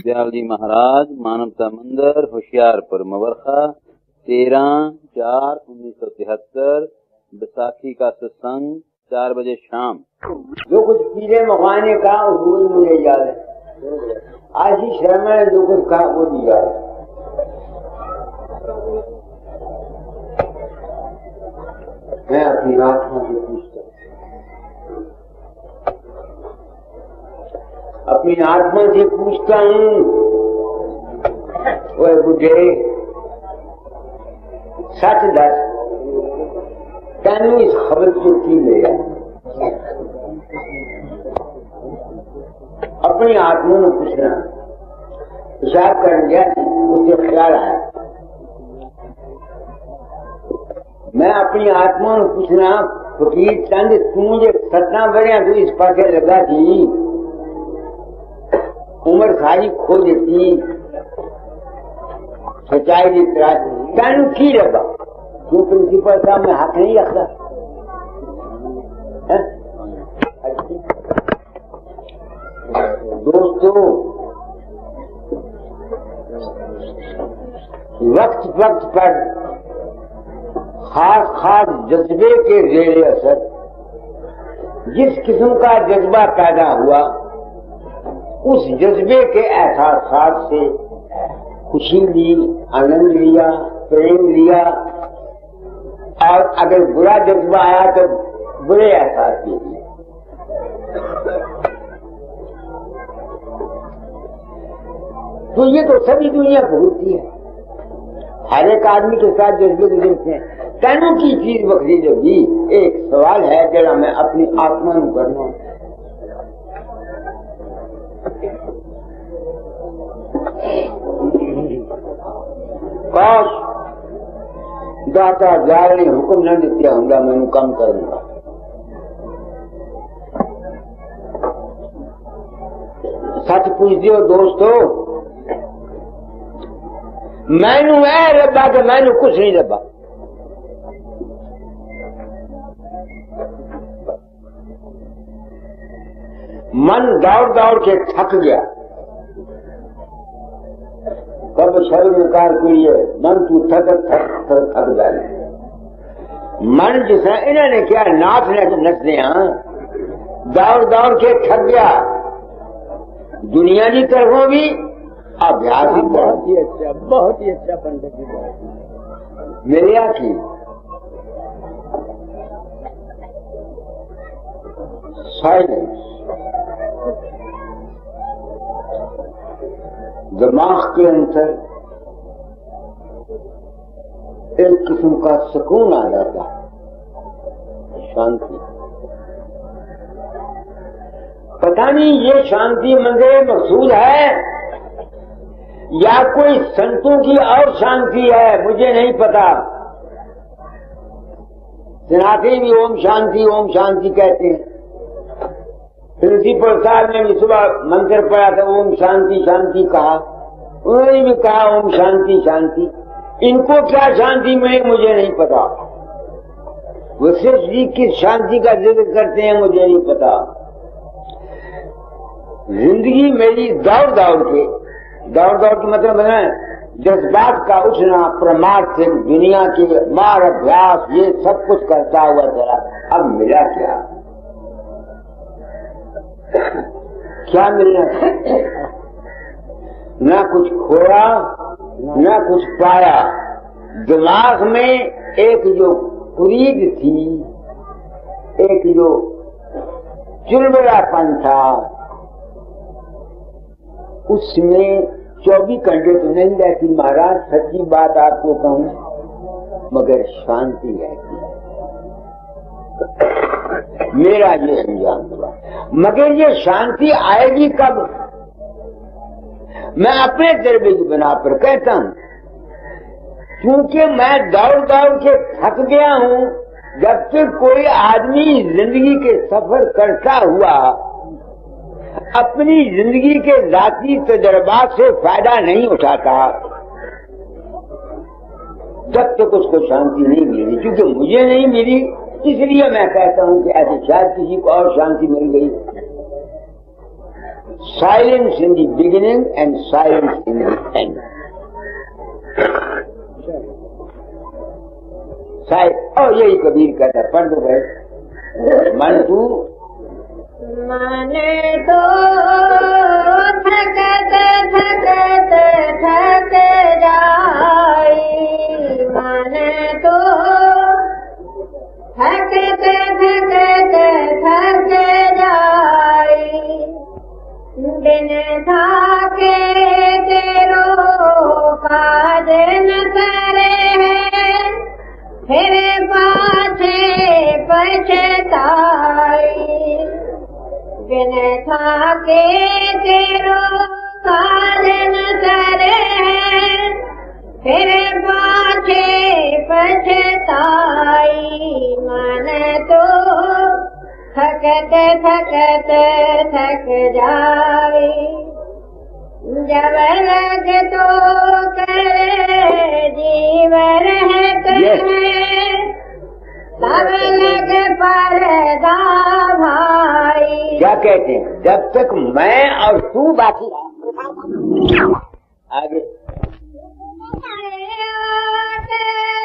दयाल जी महाराज, मानवता मंदिर, होशियारपुर, मवरखा, 13/4/1973, बैसाखी का सत्संग 4 बजे शाम। जो कुछ पीले मकाने का वो मुझे याद है। आज ही शर्मा ने जो कुछ कहा वो भी याद है। मैं अपनी आत्मा से पूछता हूँ, अपनी आत्मा से पूछता हूँ, ओए बुढ़े सच दस, तेन इस खबर को की मिला? अपनी आत्मा ने पूछना। पेशाब कर गया, उसे ख्याल आया, मैं अपनी आत्मा ने पूछना, फकीर चंद तू मुझे सतना बढ़िया तू इस पासे लगा थी, उम्र सारी खो देती, सच्चाई की तलाश तेन की लगा? तू प्रिंसिपल साहब में हाथ नहीं रखता? दोस्तों, वक्त वक्त पर खास खास जज्बे के जेर असर जिस किस्म का जज्बा पैदा हुआ, उस जज्बे के एहसास से खुशी ली, आनंद लिया, प्रेम लिया, और अगर बुरा जज्बा आया तो बुरे एहसास लिए। तो ये तो सभी दुनिया भुगतती है, हर एक आदमी के साथ जज्बे गुजरते हैं। तेनों की चीज बखरी लगी। एक सवाल है जरा मैं अपनी आत्मा को करना, काश दाता जार ने हुक्म न दिया होंगे, मैं कम करूंगा। सच पूछ दियो दोस्तों, मैनू ऐ रब्बा के मैनू कुछ नहीं रब्बा। मन दौड़ दौड़ के थक गया। कब शर्म निकाल कोई है, मन तू थक जाए। मन जिसे इन्होंने क्या नाच नचने, दौड़ दौड़ के थक गया। दुनिया की तरफों भी अभ्यास ही बहुत ही अच्छा पंडित जी मेरे की साइलेंस, दिमाग के अंदर एक किस्म का सुकून आ जाता है, शांति। पता नहीं ये शांति मंदिर मकसूद है या कोई संतों की और शांति है, मुझे नहीं पता। सनातनी भी ओम शांति कहते हैं। प्रिंसिपल साहब ने भी सुबह मंत्र पढ़ा था, ओम शांति कहा, उन्होंने भी कहा ओम शांति। इनको क्या शांति मिले मुझे नहीं पता। वशिष्ठ जी किस शांति का जिक्र करते हैं मुझे नहीं पता। जिंदगी मेरी दौड़ दौड़ के मतलब है जज्बात का उठना, प्रमाद से दुनिया के मार अभ्यास, ये सब कुछ करता हुआ चला। अब मिला क्या मिलना? न कुछ खोया न कुछ पाया। दिमाग में एक जो उम्मीद थी, एक जो चुलबुलापन था, उसमें 24 घंटे तो नहीं रहती महाराज, सच्ची बात आपको कहूं, मगर शांति रहती है। मेरा ये अंजाम हुआ। मगर ये शांति आएगी कब? मैं अपने तजर्बे की बिना पर कहता हूं, क्योंकि मैं दौड़ दौड़ के थक गया हूं। जब तक कोई आदमी जिंदगी के सफर करता हुआ अपनी जिंदगी के जाती तजर्बात से फायदा नहीं उठाता, जब तक उसको शांति नहीं मिली। क्योंकि मुझे नहीं मिली, इसलिए मैं कहता हूं कि ऐसे शायद किसी को और शांति मिल गई। Silence in the beginning and silence in the end. और यही कबीर कहता है, पढ़ दो भाई। मन तू मन तो थकत थकत थक जाई, मन तो थकत थकत थक जाई, दिन थाके तेरो काज न करे है, फिर पाछे पछताई, बिन थाके तेरो काज न करे, फिर पाछे पछताई, मन तो थकत थकत थक जाए, जब लग तो करे जीव रहत है, तब लग परदा भाई। क्या कहते हैं? जब तक मैं और तू बाकी है। आगे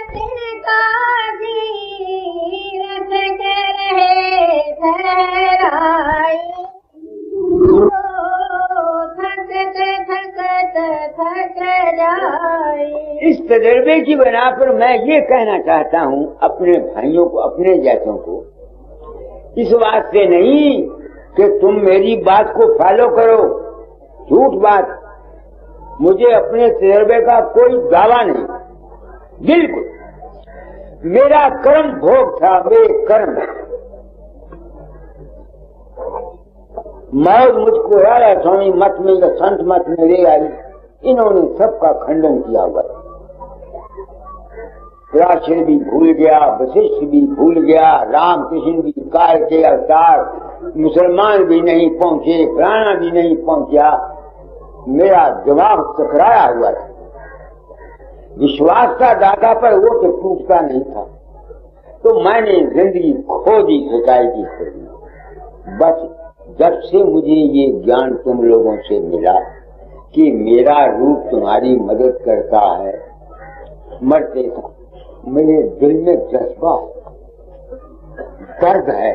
तिनका जीरत करे ठहराई, थकत थकत थक जाए। इस तजर्बे की बना पर मैं ये कहना चाहता हूँ अपने भाइयों को, अपने जैसों को, इस बात से नहीं कि तुम मेरी बात को फॉलो करो, झूठ बात। मुझे अपने तजर्बे का कोई दावा नहीं, बिल्कुल। मेरा कर्म भोग था, मेरे कर्म। मौत मुझको आया स्वामी मत में या संत मत में ले आई, इन्होंने सबका खंडन किया हुआ। पराशर भी भूल गया, वशिष्ठ भी भूल गया, रामकृष्ण भी काल के अवतार, मुसलमान भी नहीं पहुंचे, फलाना भी नहीं पहुंचा। मेरा दिमाग टकराया हुआ था। विश्वास था दादा पर, वो तो टूटता नहीं था। तो मैंने जिंदगी खो दी सच्चाई की खोजी। बस जब से मुझे ये ज्ञान तुम लोगों से मिला कि मेरा रूप तुम्हारी मदद करता है, मरते मेरे दिल में जज्बा दर्द है।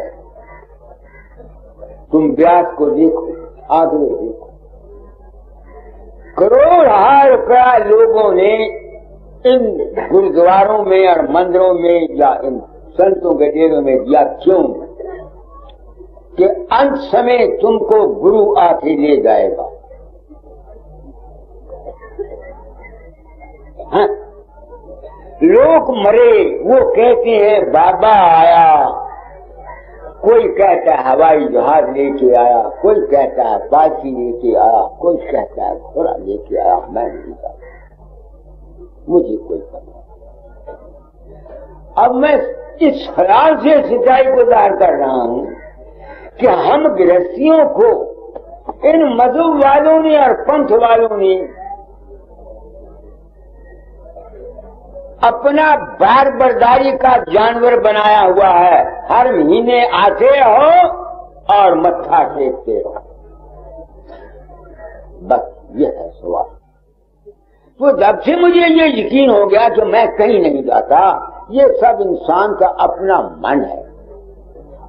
तुम व्यास को देखो, आगे देखो, करोड़ रुपया लोगों ने इन गुरुद्वारों में और मंदिरों में या इन संतों के डेरों में दिया। क्यों? कि अंत समय तुमको गुरु आके ले जाएगा। हाँ? लोग मरे, वो कहते हैं बाबा आया, कोई कहता है हवाई जहाज लेके आया, कोई कहता है पालकी लेके आया, कोई कहता है घोड़ा लेके आया। मैं नहीं जानता, मुझे कोई पता। अब मैं इस ख्याल से सच्चाई को जाहिर कर रहा हूं कि हम गृहस्थियों को इन मजहब वालों ने और पंथ वालों ने अपना बार बर्दारी का जानवर बनाया हुआ है। हर महीने आते हो और मत्था टेकते हो, बस ये है सवाल। तो जब से मुझे ये यकीन हो गया कि मैं कहीं नहीं जाता, ये सब इंसान का अपना मन है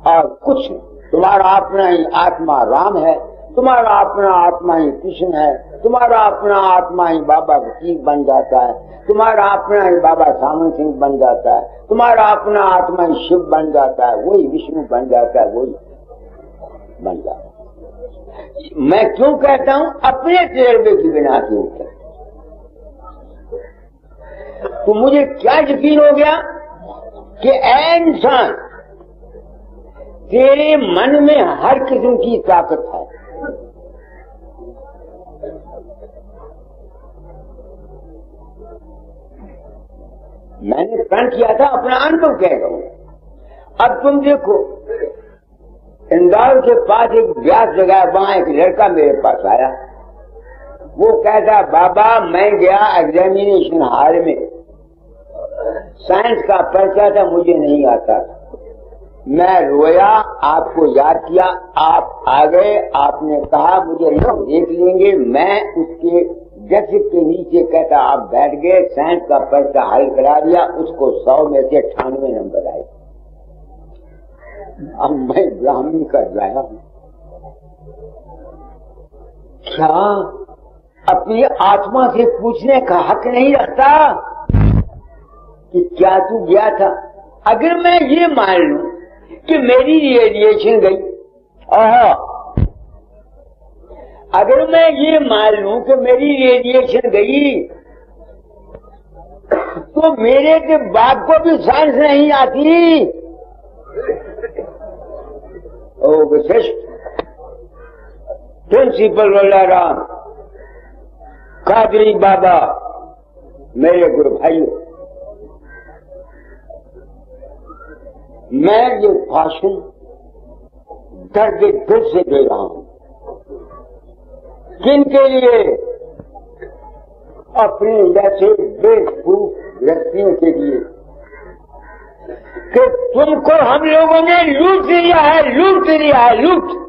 और कुछ नहीं। तुम्हारा अपना ही आत्मा राम है, तुम्हारा अपना आत्मा ही कृष्ण है, तुम्हारा अपना आत्मा ही बाबा वकील बन जाता है, तुम्हारा अपना ही बाबा सामन सिंह बन जाता है, तुम्हारा अपना आत्मा ही शिव बन जाता है, वही विष्णु बन जाता है, वही बन जाता है। मैं क्यों कहता हूं? अपने तजर्बे की बिना के ऊपर। तो मुझे क्या यकीन हो गया कि ऐ इंसान, तेरे मन में हर किस्म की ताकत है। मैंने प्रण किया था, अपना अनुभव कह रहा हूं। अब तुम देखो, इंदौर के पास एक व्यास जगह, वहां एक लड़का मेरे पास आया। वो कहता, बाबा मैं गया एग्जामिनेशन हॉल में, साइंस का पर्चा था, मुझे नहीं आता था। मैं रोया, आपको याद किया, आप आ गए, आपने कहा मुझे लोग देख लेंगे, मैं उसके जज के नीचे कहता आप बैठ गए, साइंस का पर्चा हल करा दिया, उसको 100 में से 98 नंबर आए। अब मैं ब्राह्मणी का जाया हूं, क्या अपनी आत्मा से पूछने का हक नहीं रखता कि क्या तू गया था? अगर मैं ये मान लूं कि मेरी रेडिएशन गई, अगर मैं ये मान लूं कि मेरी रेडिएशन गई, तो मेरे के बाप को भी साइंस नहीं आती। ओ विशिष्ट प्रिंसिपल वल्लाराम कादरी बाबा, मेरे गुरु भाइयों, मैं ये भाषण दर्द दिल से दे रहा हूं। किनके लिए? अपने जैसे बेवकूफ व्यक्तियों के लिए कि तुमको हम लोगों ने लूट लिया है, लूट लिया है, लूट।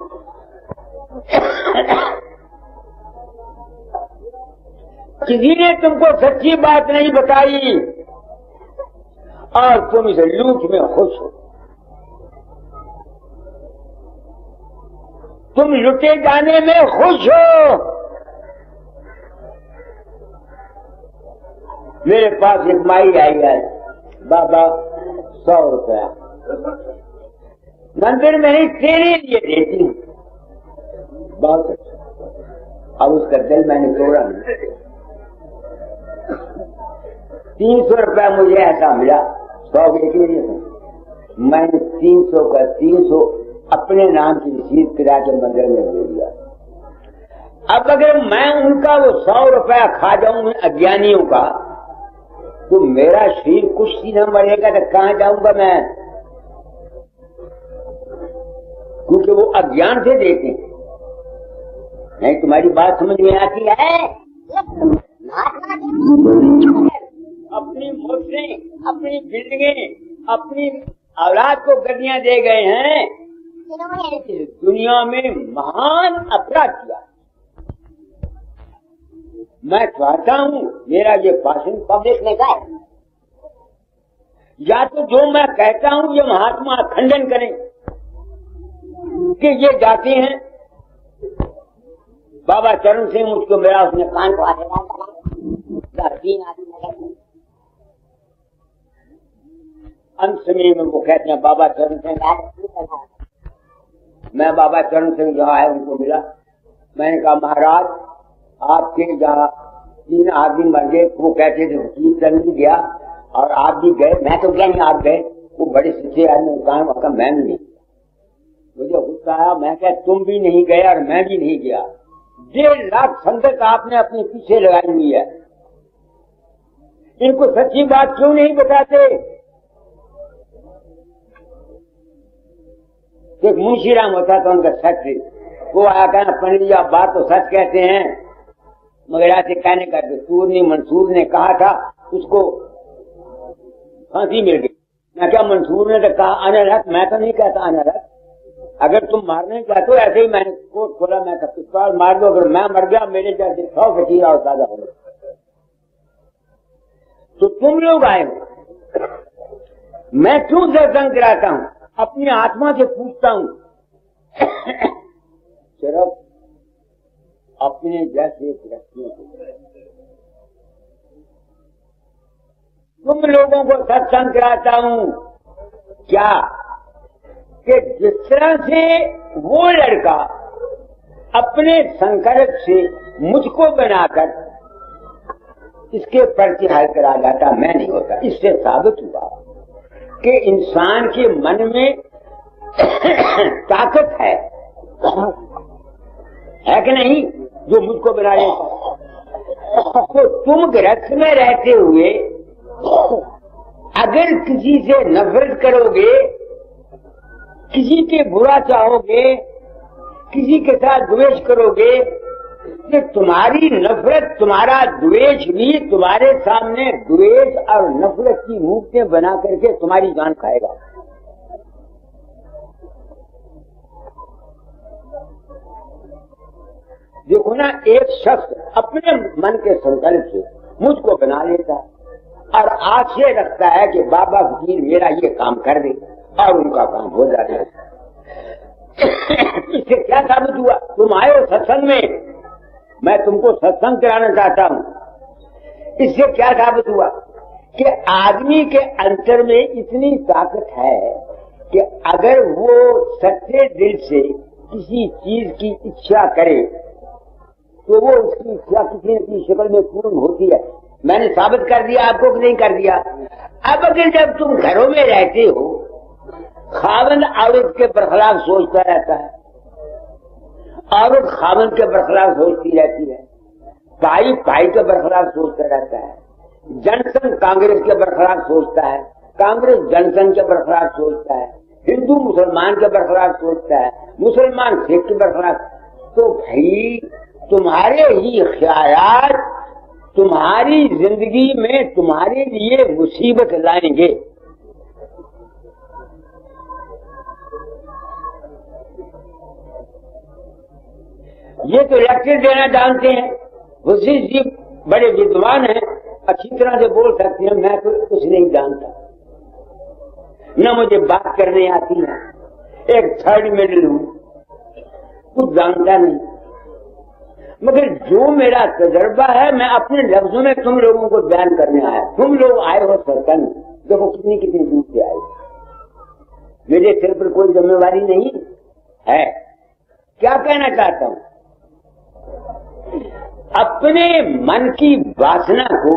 किसी ने तुमको सच्ची बात नहीं बताई और तुम इस लूट में खुश हो। तुम लुटे जाने में खुश हो। मेरे पास एक माई आई है, बाबा 100 रुपया मंदिर में ही तेरे लिए देती हूँ। बहुत अच्छा। अब उसका दिल मैंने तोड़ा नहीं। 300 रुपया मुझे ऐसा मिला, 100 के लिए मैंने 300 का 300 अपने नाम की रसीद करा के मंदिर में दे दिया। अब अगर मैं उनका वो 100 रुपया खा जाऊं अज्ञानियों का, तो मेरा शरीर कुछ ही न मरेगा तो कहां जाऊंगा मैं? क्योंकि वो अज्ञान से देते हैं। नहीं, तुम्हारी बात समझ में आती है? अपनी मोटरें, अपनी बिल्डिंगें, अपनी औलाद को गड्डियां दे गए हैं। दुनिया में महान अपराध किया। मैं चाहता हूं मेरा ये भाषण पब्लिक में जाए, या तो जो मैं कहता हूं ये महात्मा खंडन करें कि ये जाते हैं। बाबा चरण सिंह मुझको मेरा उसने कान को आशीर्वाद 3 आदमी अंत में वो कहते हैं बाबा चरण सिंह। मैं बाबा चरण सिंह जहाँ है उनको मिला। मैंने कहा महाराज आपके जहाँ 3 आदमी मर गए, वो कहते थे वकील चंद गया और आप भी गए। मैं तो गया नहीं, आप गए। वो बड़े सच्चे आदमी कहा मैं भी नहीं। मुझे गुस्सा आया। मैं कहा तुम भी नहीं गए और मैं भी नहीं गया। 1.5 लाख संगत आपने अपने पीछे लगाई हुई है। इनको सच्ची बात क्यों नहीं बताते? एक मुंशीराम होता था उनका सेक्रेटरी, वो आया कहना पंडित जी आप बात तो सच कहते हैं, मगर ऐसे कहने का दस्तूर नहीं। मंसूर ने कहा था उसको फांसी मिल गई। मैं क्या मंसूर ने तो कहा अनर्हक, मैं तो नहीं कहता अनर्हक। अगर तुम मारने चाहते हो ऐसे ही मैंने कोट खोला, मैं पिस्तौल मार दो, अगर मैं मर गया मेरे जैसे 100 फकीर और सादा हो गए। तो तुम लोग आए हो, मैं क्यों सत्संग कराता हूं? अपनी आत्मा से पूछता हूं। सिर्फ अपने जैसे व्यक्तियों को, तुम लोगों को सत्संग कराता हूं क्या कि जिस तरह से वो लड़का अपने संकल्प से मुझको बनाकर इसके पर्चे हल करा जाता, मैं नहीं होता। इससे साबित हुआ कि इंसान के मन में ताकत है कि नहीं, जो मुझको बना लेता। तो तुम गृहस्थ में रहते हुए अगर किसी से नफरत करोगे, किसी के बुरा चाहोगे, किसी के साथ द्वेष करोगे, तो तुम्हारी नफरत, तुम्हारा द्वेष भी तुम्हारे सामने द्वेष और नफरत की मूर्तियां बना करके तुम्हारी जान खाएगा। देखो ना, एक शख्स अपने मन के संकल्प से मुझको बना लेता है और आशय रखता है कि बाबा फकीर मेरा ये काम कर दे, और उनका काम हो जाता है। इससे क्या साबित हुआ? तुम आए हो सत्संग में, मैं तुमको सत्संग कराना चाहता हूं। इससे क्या साबित हुआ कि आदमी के अंतर में इतनी ताकत है कि अगर वो सच्चे दिल से किसी चीज की इच्छा करे तो वो उसकी इच्छा किसी न किसी शक्ल में पूर्ण होती है। मैंने साबित कर दिया आपको कि नहीं कर दिया? अब अगर जब तुम घरों में रहते हो, खावंद औरत के बरखलाफ सोचता रहता है, औरत खावंद के बरखलाफ सोचती रहती है, भाई भाई के बरखलाफ सोचता रहता है, जनसंघ कांग्रेस के बरखलाफ सोचता है, कांग्रेस जनसंघ के बरखलाफ सोचता है, हिंदू मुसलमान के बरखलाफ सोचता है, मुसलमान सिख के बरखलाफ। तो भाई तुम्हारे ही ख्याल तुम्हारी जिंदगी में तुम्हारे लिए मुसीबत लाएंगे। ये तो लेक्चर देना जानते हैं, वसीम जी बड़े विद्वान हैं, अच्छी तरह से बोल सकते हैं। मैं तो कुछ नहीं जानता, न मुझे बात करने आती है, एक थर्ड मिडिल हूं, कुछ जानता नहीं। मगर जो मेरा तजर्बा है मैं अपने लफ्जों में तुम लोगों को बयान करने आया। तुम लोग आए हो सत्संग, देखो कितनी कितनी दूर से आए, मेरे सिर पर कोई जिम्मेवारी नहीं है। क्या कहना चाहता हूं? अपने मन की वासना को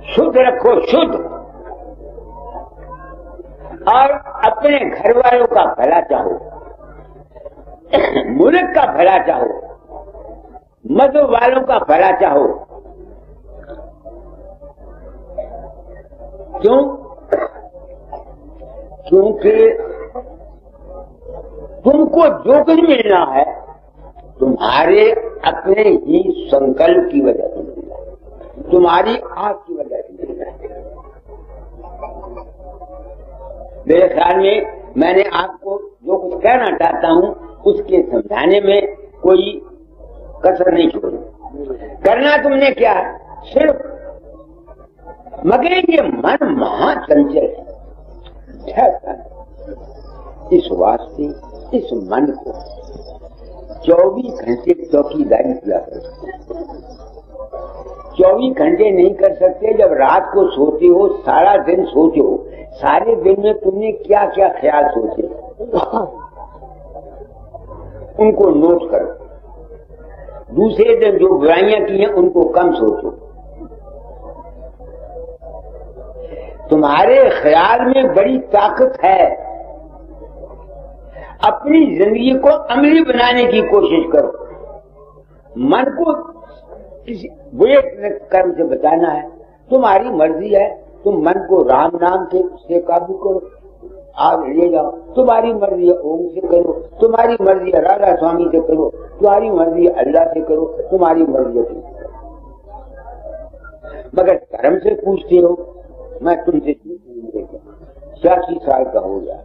शुद्ध रखो, शुद्ध, और अपने घर वालों का भला चाहो, मुल्क का भला चाहो, मजहब वालों का भला चाहो। क्यों? क्योंकि तुमको जो कुछ मिलना है तुम्हारे अपने ही संकल्प की वजह से मिलना है, तुम्हारी आग की वजह से मिलना है। मेरे ख्याल में मैंने आपको जो कुछ कहना चाहता हूं उसके समझाने में कोई कसर नहीं छोड़ी। करना तुमने क्या है? सिर्फ, मगर ये मन महाचंचल है, इस वास्ते इस मन को 24 घंटे चौकीदारी किया करते। 24 घंटे नहीं कर सकते। जब रात को सोते हो, सारा दिन सोचो, सारे दिन में तुमने क्या क्या ख्याल सोचे उनको नोट करो। दूसरे दिन जो बुराइयां की हैं उनको कम सोचो। तुम्हारे ख्याल में बड़ी ताकत है। अपनी जिंदगी को अमली बनाने की कोशिश करो। मन को किसी बुरे कर्म से बचाना है, तुम्हारी मर्जी है। तुम मन को राम नाम से काबू करो, आग ले जाओ। तुम्हारी मर्जी है ओम से करो, तुम्हारी मर्जी है राधा स्वामी से करो, तुम्हारी मर्जी है अल्लाह से करो, तुम्हारी मर्जी है। मगर कर्म से पूछते हो, मैं तुमसे 86 साल का हो गया,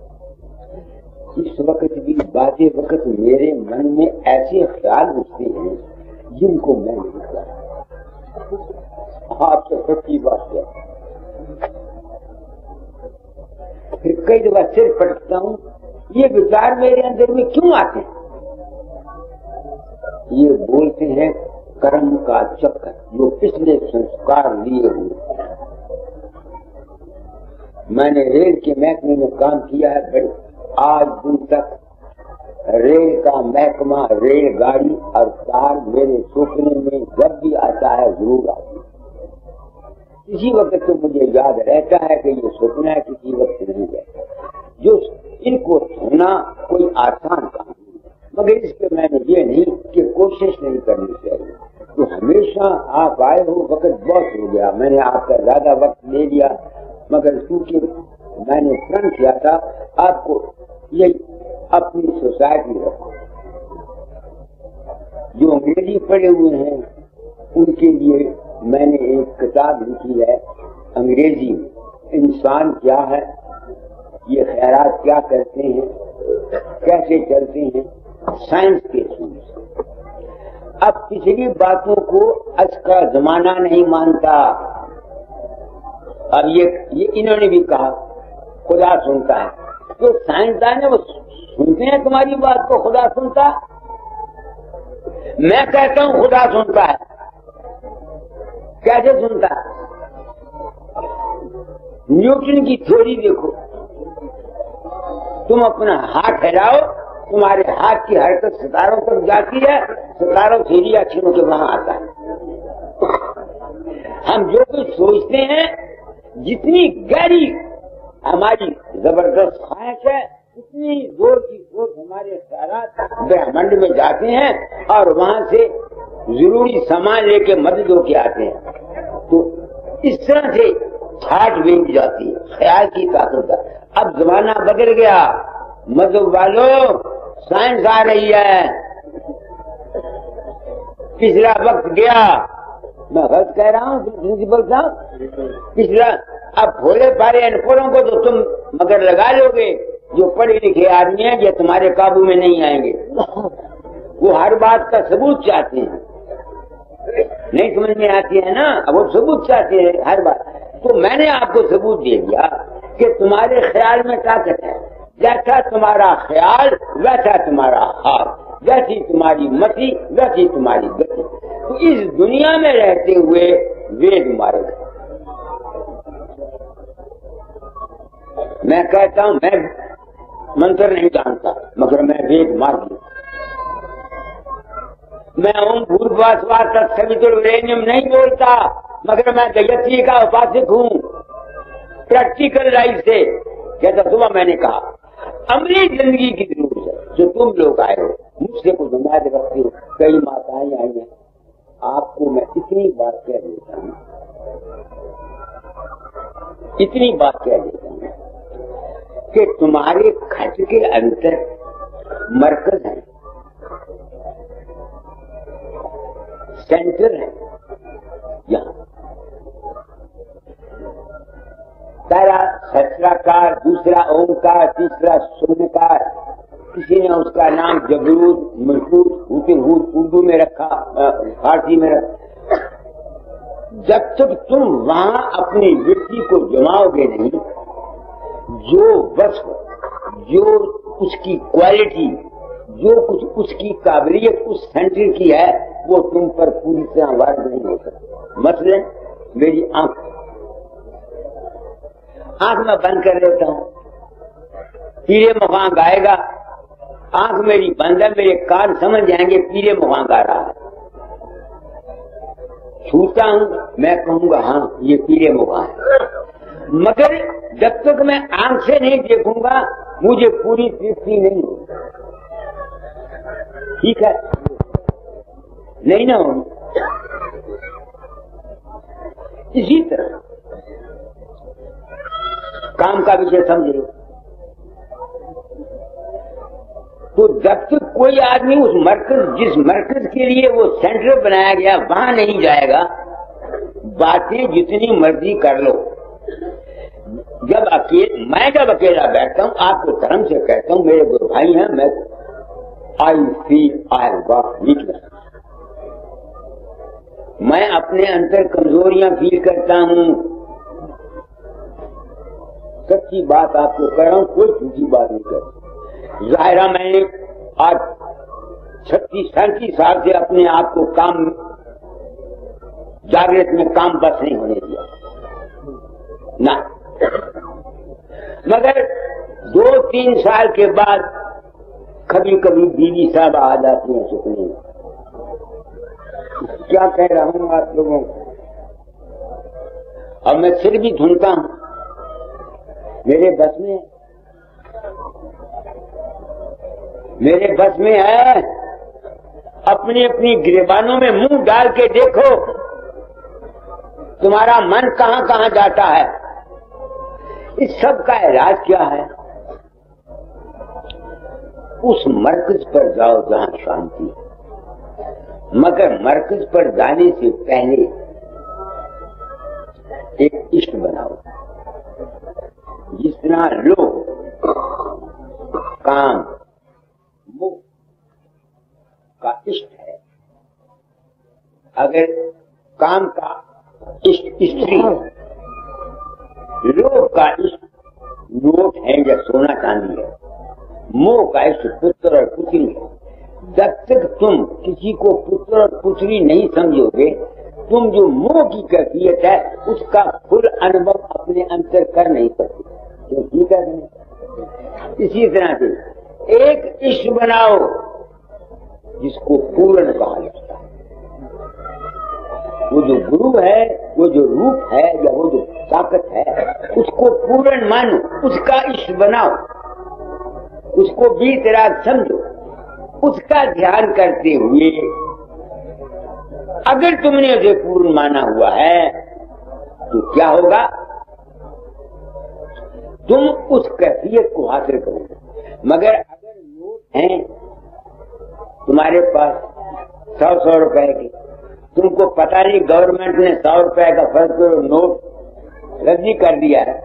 इस वक्त भी बाते वक्त मेरे मन में ऐसे ख्याल उठते हैं जिनको मैं नहीं करता। आपसे सच्ची बात है। फिर कई दफा सिर पटकता हूं, ये विचार मेरे अंदर में क्यों आते हैं? ये बोलते हैं कर्म का चक्कर, जो पिछले संस्कार लिए हुए। मैंने रेल के महकमे में काम किया है, बड़े आज दिन तक रेल का महकमा, रेलगाड़ी और कार मेरे सपने में जब भी आता है जरूर आती है। किसी वक्त तो मुझे याद रहता है कि ये सपना है, किसी वक्त नहीं रहता। जो इनको छूना कोई आसान काम नहीं, मगर इसके मैंने ये नहीं कि कोशिश नहीं करनी चाहिए। तो हमेशा आप आए हो, वक्त बहुत हो गया, मैंने आपका ज्यादा वक्त ले लिया, मगर चूंकि मैंने प्रण किया था आपको ये अपनी सोसाइटी रखो। जो अंग्रेजी पढ़े हुए हैं उनके लिए मैंने एक किताब लिखी है, अंग्रेजी में इंसान क्या है, ये खैरात क्या करते हैं, कैसे चलते हैं, साइंस के थ्रू। अब पिछली बातों को आज का जमाना नहीं मानता। अब ये इन्होंने भी कहा खुदा सुनता है, तो साइंसदान है वो सुनते हैं तुम्हारी बात को, खुदा सुनता। मैं कहता हूं खुदा सुनता है, कैसे सुनता है? न्यूटन की थ्योरी देखो, तुम अपना हाथ हिलाओ, तुम्हारे हाथ की हरकत सितारों तक जाती है, सितारों से रिएक्शनों के वहां आता है। हम जो कुछ सोचते हैं, जितनी गहरी हमारी जबरदस्त ख्वाहिश है, उतनी जोर की सोच हमारे ख्यालात ब्रह्मांड में जाते हैं और वहां से जरूरी सामान लेके मदद होके आते हैं। तो इस तरह से थाट वेग जाती है, ख्याल की ताकत। अब जमाना बदल गया, मजहब वालों, साइंस आ रही है, पिछला वक्त गया। मैं गलत कह रहा हूँ प्रिंसिपल साहब? पिछला अब भोले पारे अनपढ़ों को तो तुम मगर लगा लोगे, जो पढ़े लिखे आदमी हैं ये तुम्हारे काबू में नहीं आएंगे। वो हर बात का सबूत चाहते हैं, नहीं समझ में आती है ना, अब वो सबूत चाहते हैं हर बात। तो मैंने आपको सबूत दे दिया कि तुम्हारे ख्याल में ताकत है, जैसा तुम्हारा ख्याल वैसा तुम्हारा हाल, जैसी तुम्हारी मति वैसी तुम्हारी गति। तो इस दुनिया में रहते हुए वेद मारे। मैं कहता हूं मैं मंत्र नहीं जानता, मगर मैं वेद मार दिया। मैं ओम भूर्भुवः स्वः तत्सवितुर्वरेण्यम नहीं बोलता, मगर मैं गायत्री का उपासक हूँ। प्रैक्टिकल लाइफ से, जैसा सुबह मैंने कहा, अमली जिंदगी की जरूरत है। जो तुम लोग आए हो, मुझसे कुछ उम्मीद रखती हो, कई माताएं आई हैं, आपको मैं इतनी बात कह देता हूँ, इतनी बात कह देता हूँ कि तुम्हारे खट के अंदर मरकज है, सेंटर है। यहाँ पहला सचराकार, दूसरा ओंकार, तीसरा शून्यकार। किसी ने उसका नाम जबरूद, मजबूत, हुतूद उर्दू में रखा, फारसी में रखा। जब तक तुम वहां अपनी वृत्ति को जमाओगे नहीं, जो वस्फ, जो उसकी क्वालिटी, जो कुछ उसकी काबिलियत उस सेंटर की है, वो तुम पर पूरी तरह वार नहीं हो सकता। मसलन मेरी आंख में बंद कर देता हूं, पीरे मुखां गाएगा, आंख मेरी बंद है, मेरे कान समझ जाएंगे पीरे मुखां गा रहा है। छूता हूं, मैं कहूंगा हाँ ये पीरे मुखां है, मगर जब तक मैं आंख से नहीं देखूंगा मुझे पूरी तृप्ति नहीं होगी। ठीक है, नहीं ना होगी। इसी तरह काम का विषय समझ लो, तो जब तक कोई आदमी उस मरकज, जिस मरकज के लिए वो सेंटर बनाया गया, वहां नहीं जाएगा, बातें जितनी मर्जी कर लो। मैं जब अकेला बैठता हूं, आपको धर्म से कहता हूं, मेरे गुरु भाई हैं, मैं I feel I got weakness, मैं अपने अंदर कमजोरियां फील करता हूं। सच्ची बात आपको कह रहा हूं, कोई झूठी बात नहीं कर। जाहिरा मैंने आज 36-37 साल से अपने आप को काम जागृत में काम बस नहीं होने दिया ना, मगर 2-3 साल के बाद कभी कभी बीवी साहब आ जाती हैं सुपने में। क्या कह रहा हूं आप लोगों को? अब मैं सिर भी ढूंढता हूं, मेरे बस में, मेरे बस में है। अपनी अपनी गिरबानों में मुंह डाल के देखो, तुम्हारा मन कहां कहां जाता है। इस सब का इलाज क्या है? उस मरकज पर जाओ जहां शांति है। मगर मरकज पर जाने से पहले एक इष्ट बनाओ। जितना लोभ, काम, मोह का इष्ट है, अगर काम का इष्ट स्त्री, लोभ का इष्ट नोट है या सोना चांदी है, मोह का इष्ट पुत्र और पुत्री है, जब तक तुम किसी को पुत्र और पुत्री नहीं समझोगे, तुम जो मोह की कैफियत है उसका फुल अनुभव अपने अंतर कर नहीं सकते। क्यों? ठीक है नहीं। इसी तरह से एक इष्ट बनाओ जिसको पूर्ण कहा जाता है। वो जो गुरु है, वो जो रूप है या वो जो ताकत है, उसको पूर्ण मानो, उसका इष्ट बनाओ, उसको बीतराग समझो, उसका ध्यान करते हुए अगर तुमने उसे पूर्ण माना हुआ है तो क्या होगा? तुम उस कैफियत को हासिल करोगे। मगर अगर नोट हैं तुम्हारे पास 100 रुपए के, तुमको पता नहीं गवर्नमेंट ने 100 रुपए का फर्क करो नोट रद्दी कर दिया है,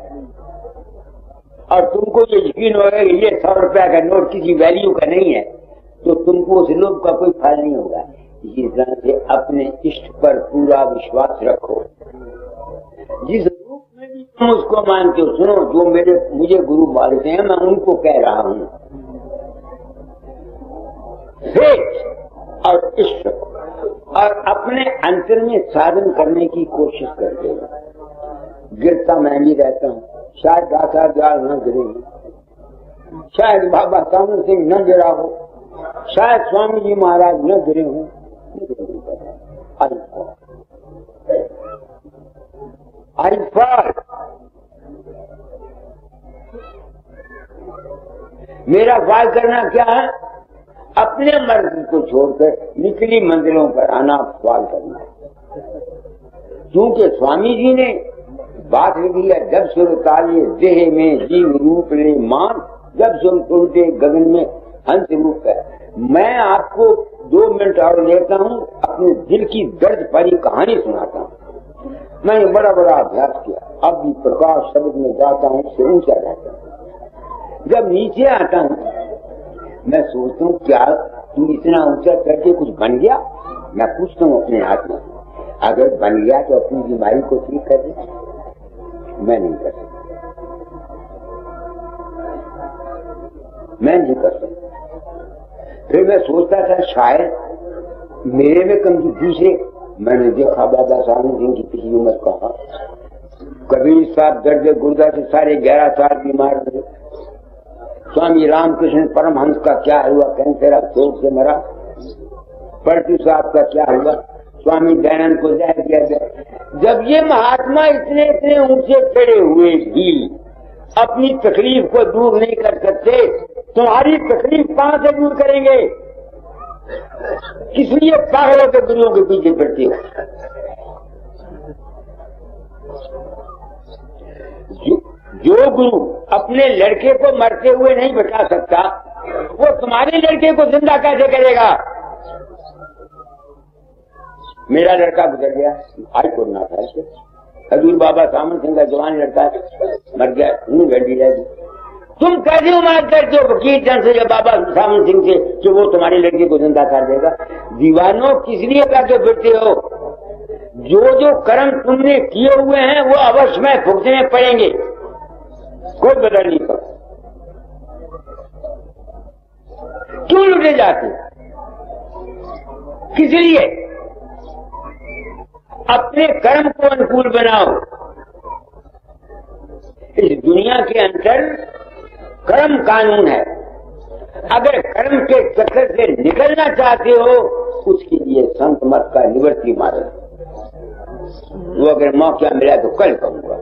और तुमको ये यकीन होगा कि ये 100 रुपए का नोट किसी वैल्यू का नहीं है, तो तुमको उस लोभ का कोई फल नहीं होगा। इसी तरह से अपने इष्ट पर पूरा विश्वास रखो। जिस रूप में भी तुम उसको मानते हो, सुनो, जो मुझे गुरु मानते हैं मैं उनको कह रहा हूं। और इष्ट और अपने अंतर में साधन करने की कोशिश करते हो। गिरता मैं भी रहता हूं, शायद दाता दयाल न गिरे, शायद बाबा सामन सिंह न गिरा हो, शायद स्वामी जी महाराज न गिरे हों। I fall. मेरा फॉल करना क्या है? अपने मर्जी को छोड़कर निचली मंजिलों पर आना फॉल करना है। क्योंकि स्वामी जी ने बात लिखी है, जब सुर तालिए देह में जीव रूप ले मान, जब सुर टूटे गगन में हंस रूप है। मैं आपको 2 मिनट और लेता हूं, अपने दिल की दर्द भरी कहानी सुनाता हूं। मैंने बड़ा बड़ा अभ्यास किया, अब भी प्रकाश शब्द में जाता हूं, से ऊंचा रहता हूं। जब नीचे आता हूं मैं सोचता हूं क्या तू इतना ऊंचा करके कुछ बन गया? मैं पूछता हूं अपने हाथ में, अगर बन गया तो अपनी बीमारी को ठीक कर दे। मैं नहीं कर सकता, मैं नहीं कर सकता। फिर मैं सोचता था शायद मेरे में कम दूसरे। मैंने देखा बाबा सामन सिंह की पिछली उम्र कहा, कबीर साहब दर्द गुर्दा से सारे 11 साल बीमार थे। स्वामी रामकृष्ण परमहंस का क्या हुआ? कैंसर अफसोस से मरा। परचू साहब का क्या हुआ? स्वामी दयानंद को जहर दिया गया। जब ये महात्मा इतने इतने ऊंचे खड़े हुए भी अपनी तकलीफ को दूर नहीं कर सकते, तुम्हारी तकलीफ कहां से दूर करेंगे? किस लिए पागलों के गुरुओं के पीछे पड़ते हो? जो गुरु अपने लड़के को मरते हुए नहीं बचा सकता, वो तुम्हारे लड़के को जिंदा कैसे करेगा? मेरा लड़का गुजर गया, आई कोरोना था। हजूर बाबा सामन सिंह का जवान लड़का मर गया, घंटी रह गई। तुम कैसे उम्मीद करते हो वकील चंद से या बाबा सामन सिंह से कि वो तुम्हारे लड़के को जिंदा कर देगा? दीवानों किस लिए करके फिरते हो? जो जो कर्म तुमने किए हुए हैं वो अवश्य में भुगतने पड़ेंगे, कोई बदल नहीं सकता। क्यों लुटे जाते? किस लिए? अपने कर्म को अनुकूल बनाओ। इस दुनिया के अंदर कर्म कानून है। अगर कर्म के चक्कर से निकलना चाहते हो, उसके लिए संत मत का निवृत्ति मार्ग, वो अगर मौका मिला तो कल कहूंगा।